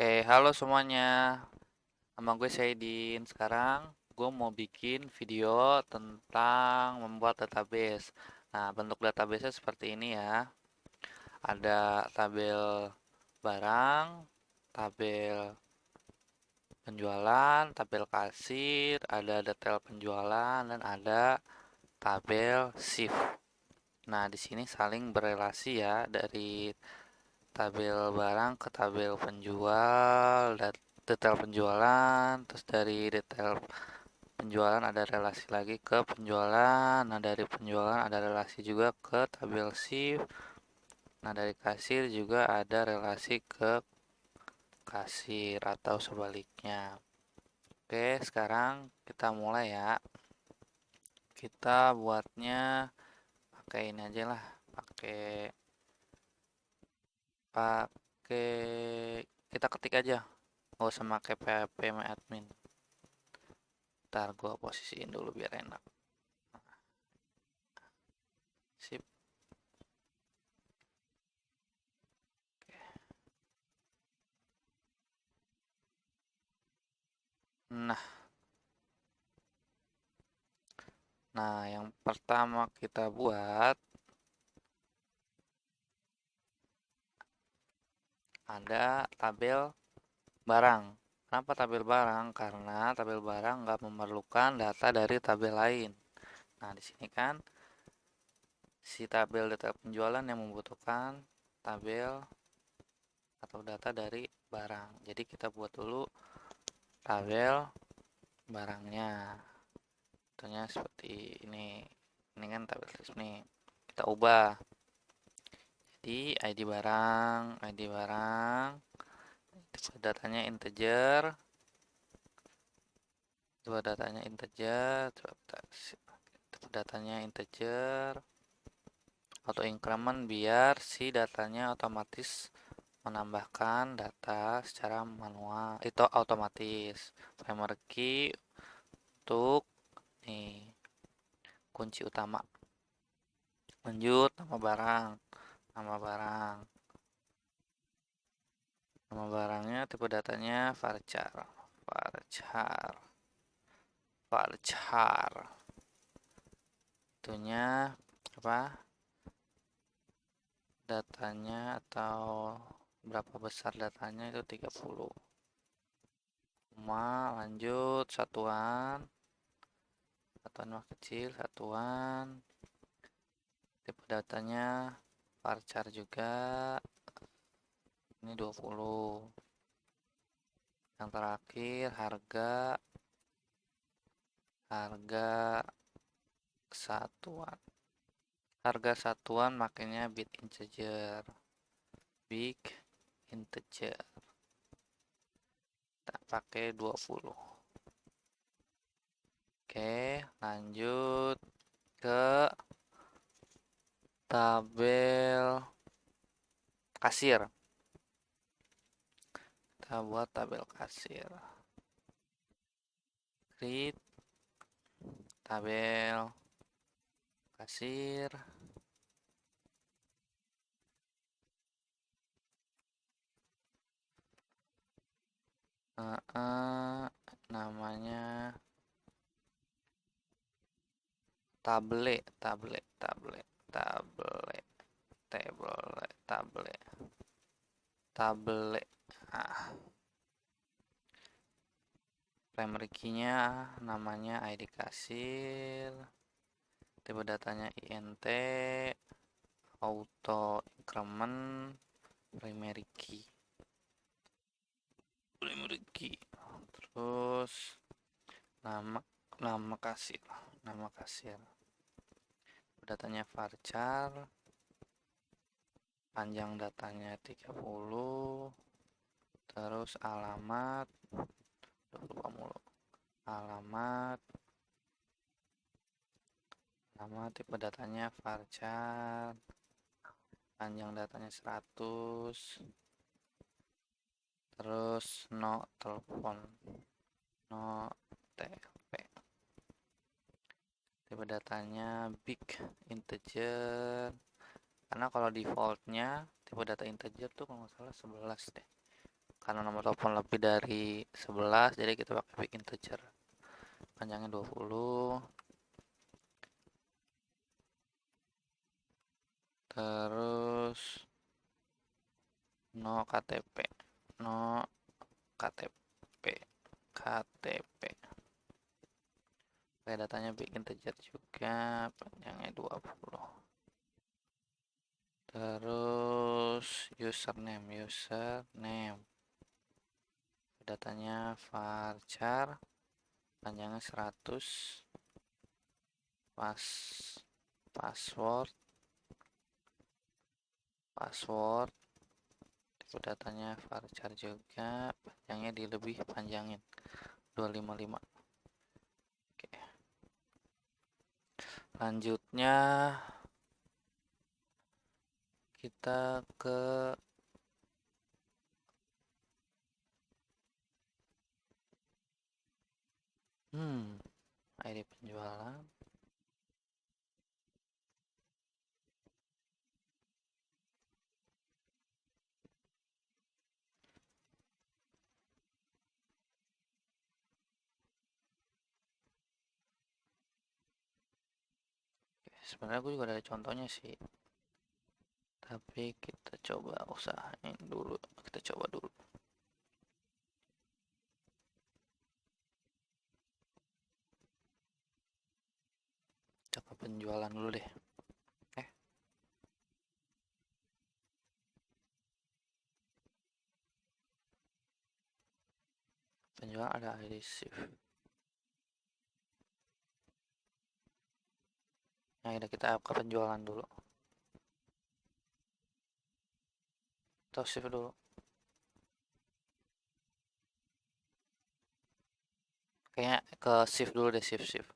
Halo semuanya. Nama gue Saidin. Sekarang gue mau bikin video tentang membuat database. Nah, bentuk database seperti ini ya. Ada tabel barang, tabel penjualan, tabel kasir, ada detail penjualan, dan ada tabel shift. Nah, di sini saling berelasi ya dari tabel barang ke tabel penjual dan detail penjualan, terus dari detail penjualan ada relasi lagi ke penjualan. Nah, dari penjualan ada relasi juga ke tabel shift. Nah, dari kasir juga ada relasi ke kasir atau sebaliknya. Oke, sekarang kita mulai ya. Kita buatnya pakai ini aja lah, pakai pakai kita ketik aja, nggak usah pakai PHP admin. Ntar gua posisiin dulu biar enak. Sip. Nah, yang pertama kita buat ada tabel barang. Kenapa tabel barang? Karena tabel barang nggak memerlukan data dari tabel lain. Nah, di sini kan si tabel data penjualan yang membutuhkan tabel atau data dari barang. Jadi kita buat dulu tabel barangnya. Contohnya seperti ini. Ini kan tabel list nih. Kita ubah. Jadi ID barang, datanya integer, datanya integer, auto increment biar si datanya otomatis menambahkan data secara manual itu otomatis. Primary key untuk nih kunci utama. Lanjut nama barang, nama barangnya tipe datanya varchar, varchar, varchar. Itunya apa? Datanya atau berapa besar datanya itu 30. Lanjut satuan mah kecil, satuan tipe datanya varchar juga, ini 20. Yang terakhir harga satuan, makanya bit integer, kita pakai 20. Oke, lanjut ke tabel kasir. Kita buat tabel kasir. Create tabel kasir. Namanya table. Nah, primary key-nya namanya ID kasir, tipe datanya int, auto increment, primary key. Terus nama kasir. Datanya varchar, panjang datanya 30, terus alamat tipe datanya varchar, panjang datanya 100, terus no telepon, no TP. Tipe datanya big integer, karena kalau defaultnya tipe data integer tuh kalau nggak salah 11 deh. karena nomor telepon lebih dari 11 jadi kita pakai big integer. Panjangnya 20. Terus no KTP. No KTP. KTP. Oke, datanya big integer juga, panjangnya 20. Terus username. Datanya varchar, panjangnya 100. Password itu datanya varchar juga, panjangnya dilebih panjangin 255. Oke, lanjutnya kita ke ID penjualan. Sebenarnya gue juga ada contohnya sih, tapi kita coba usahain dulu. Kita coba dulu. Coba penjualan dulu deh. Penjualan ada ID shift. Nah, kita ke penjualan dulu. Atau shift dulu. Kayaknya ke shift dulu deh, shift.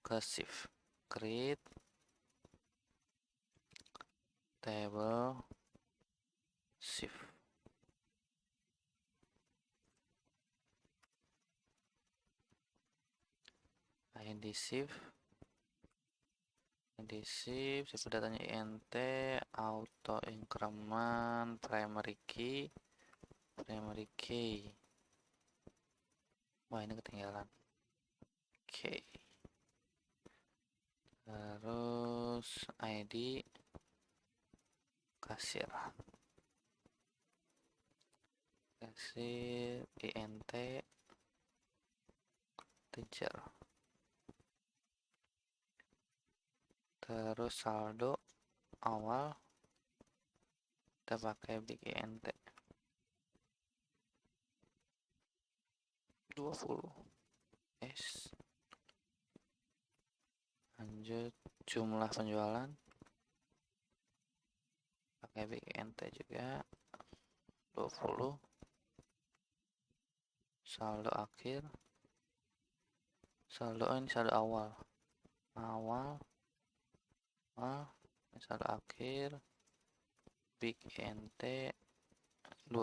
Ke shift. Create table shift. ID shift. Datanya int, auto increment, primary key. Wah, ini ketinggalan. Oke. Terus ID kasir int teacher. Terus saldo awal kita pakai big int 20. Yes. Lanjut jumlah penjualan pakai big int juga 20. Saldo akhir, ini saldo awal, saldo akhir big int 20.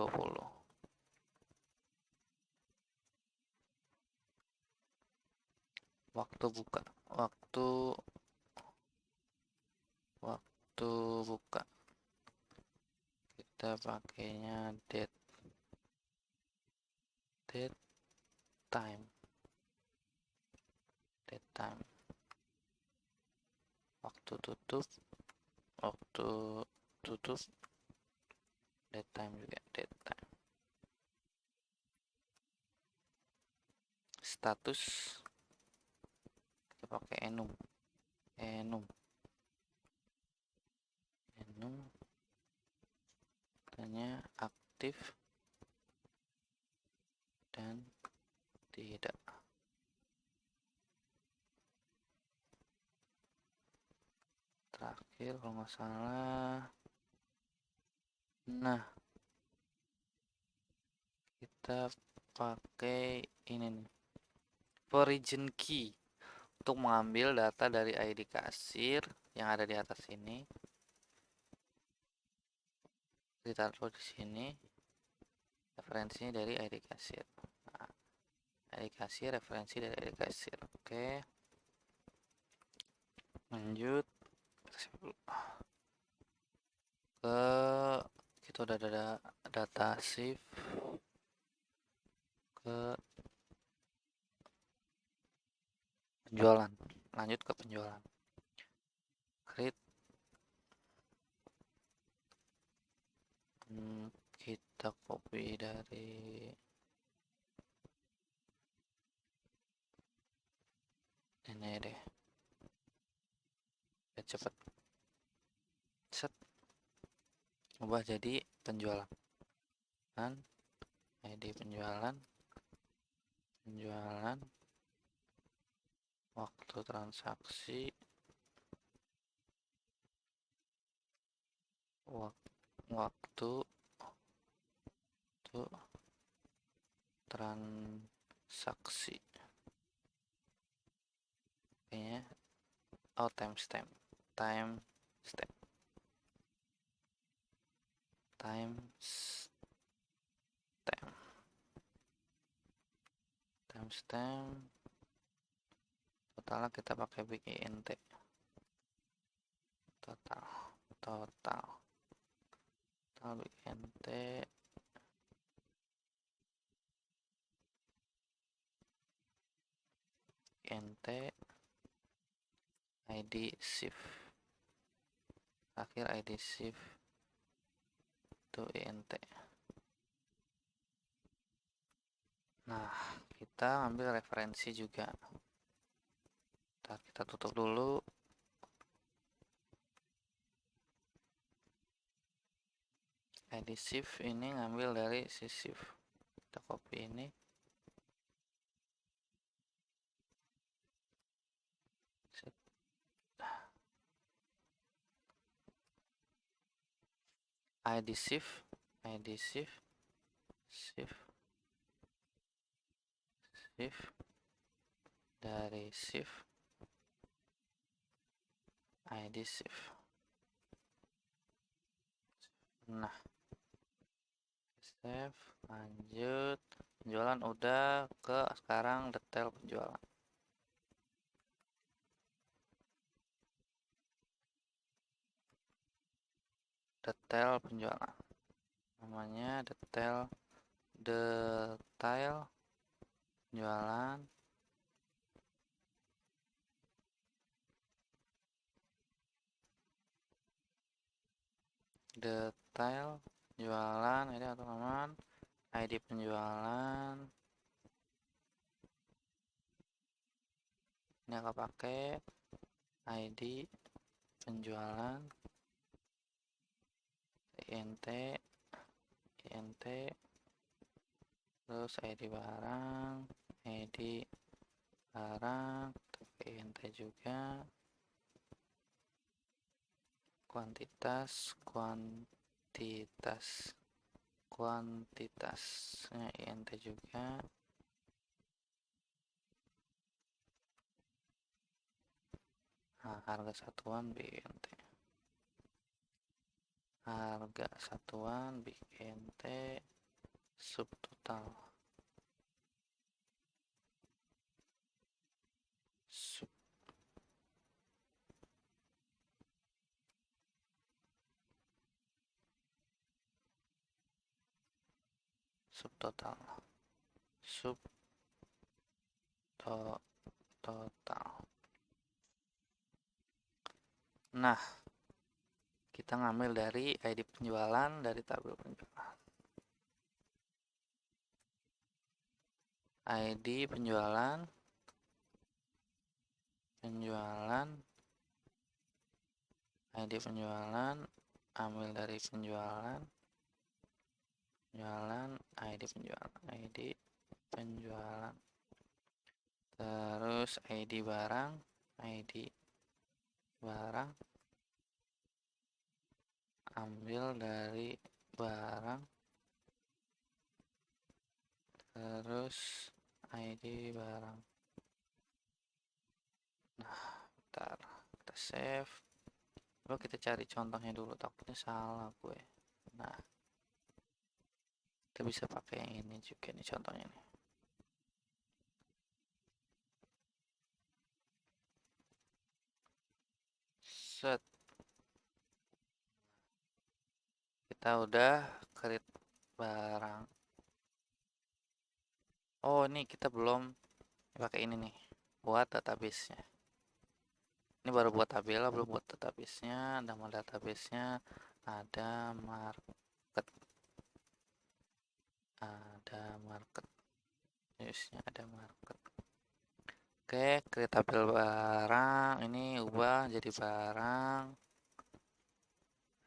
Waktu buka kita pakainya date time. Waktu tutup date time juga, date time. Status kita pakai enum katanya aktif dan tidak. Terakhir kalau nggak salah, nah kita pakai ini nih, origin key untuk mengambil data dari ID kasir yang ada di atas ini. Ditaruh di sini, referensinya dari ID kasir. Nah, ID kasir, referensi dari ID kasir. Oke, lanjut kita Itu udah ada data shift ke penjualan. Lanjut ke penjualan. Create. Kita copy dari ini deh. Biar cepet. Set. Ubah jadi penjualan. Dan ID penjualan. Penjualan. Waktu transaksi. Waktu transaksi. Kayaknya timestamp. Timestamp. Totalnya kita pakai big int. Total big int id shift. Akhir id shift to int. Nah, kita ambil referensi juga. Ntar kita tutup dulu. ID shift ini ngambil dari si shift. Kita copy ini. ID shift dari shift ID shift. Nah, save, lanjut. Penjualan udah ke sekarang detail penjualan. Detail penjualan. Namanya detail penjualan. Detail penjualan ini teman-teman. ID penjualan. Ini aku pakai ID penjualan int terus ID barang int juga, kuantitasnya int juga. Nah, harga satuan BNT. Harga satuan BNT subtotal. Subtotal. Nah, kita ngambil dari ID penjualan dari tabel penjualan. ID penjualan ID penjualan ambil dari penjualan ID penjualan terus ID barang ambil dari barang terus ID barang. Nah, bentar, kita save. Lalu kita cari contohnya dulu, takutnya salah gue. Nah, kita bisa pakai yang ini juga nih contohnya nih. Set. Kita udah create barang. Oh, ini kita belum pakai ini nih buat database-nya. Ini baru buat tabel, belum buat database-nya. Nama database-nya ada market, use-nya ada market. Oke, create tabel barang. Ini ubah jadi barang.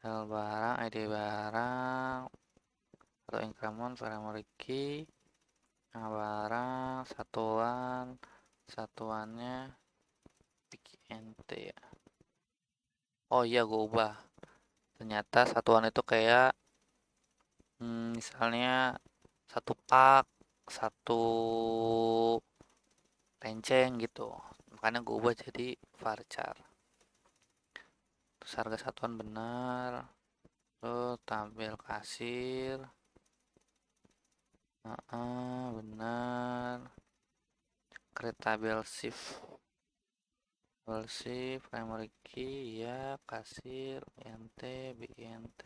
Barang, ID barang, atau increment primary key. Nah, barang, satuannya int ya. Oh iya, gue ubah. Ternyata satuan itu kayak misalnya satu pak, satu lenceng gitu. Makanya gue ubah jadi varchar. Terus harga satuan benar. Terus tabel kasir. Benar. Create tabel shift. Tabel shift, primary key, ya, kasir, int, bint.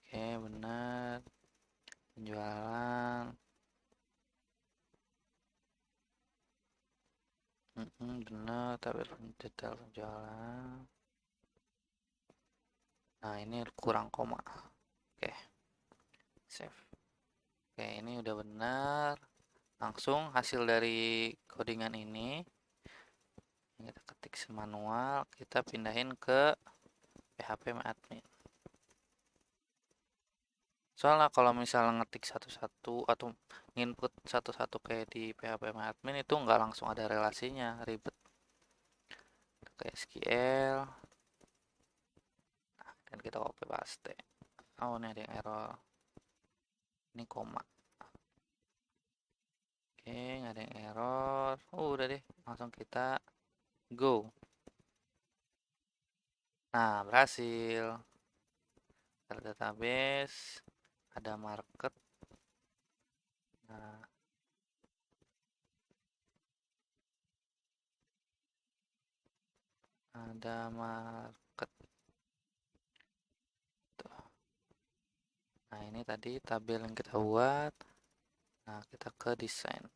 Oke, benar. Penjualan. Benar, tabel detail penjualan. Nah, ini kurang koma. Oke, save. Oke, ini udah benar. Langsung hasil dari codingan ini kita ketik semanual, kita pindahin ke PHP admin. Soalnya kalau misalnya ngetik satu-satu atau input satu-satu kayak di PHP admin itu nggak langsung ada relasinya, ribet. Ke SQL, nah, dan kita copy paste. Oh, ini ada yang error. Ini koma. Oke, nggak ada yang error. Udah deh, langsung kita go. Nah, berhasil. Ada database, ada market. Nah, ada market. Tuh. Nah, ini tadi tabel yang kita buat. Nah, kita ke desain.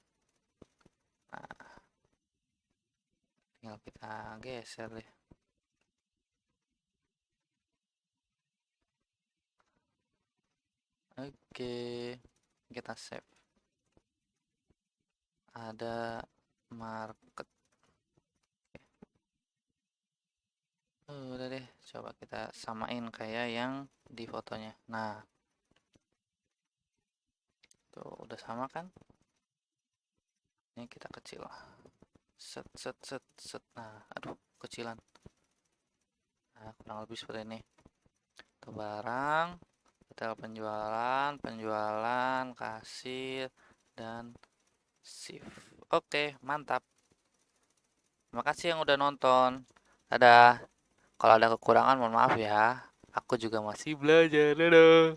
Nah, tinggal kita geser deh. Oke, kita save. Ada market. Udah deh, coba kita samain kayak yang di fotonya. Nah, tuh udah sama kan? Ini kita kecil. Set, set, set, set. Nah, aduh, kecilan. Nah, kurang lebih seperti ini. Itu barang, detail penjualan, penjualan, kasir, dan shift. Oke, mantap. Terima kasih yang udah nonton. Dadah. Kalau ada kekurangan mohon maaf ya. Aku juga masih belajar. Dadah.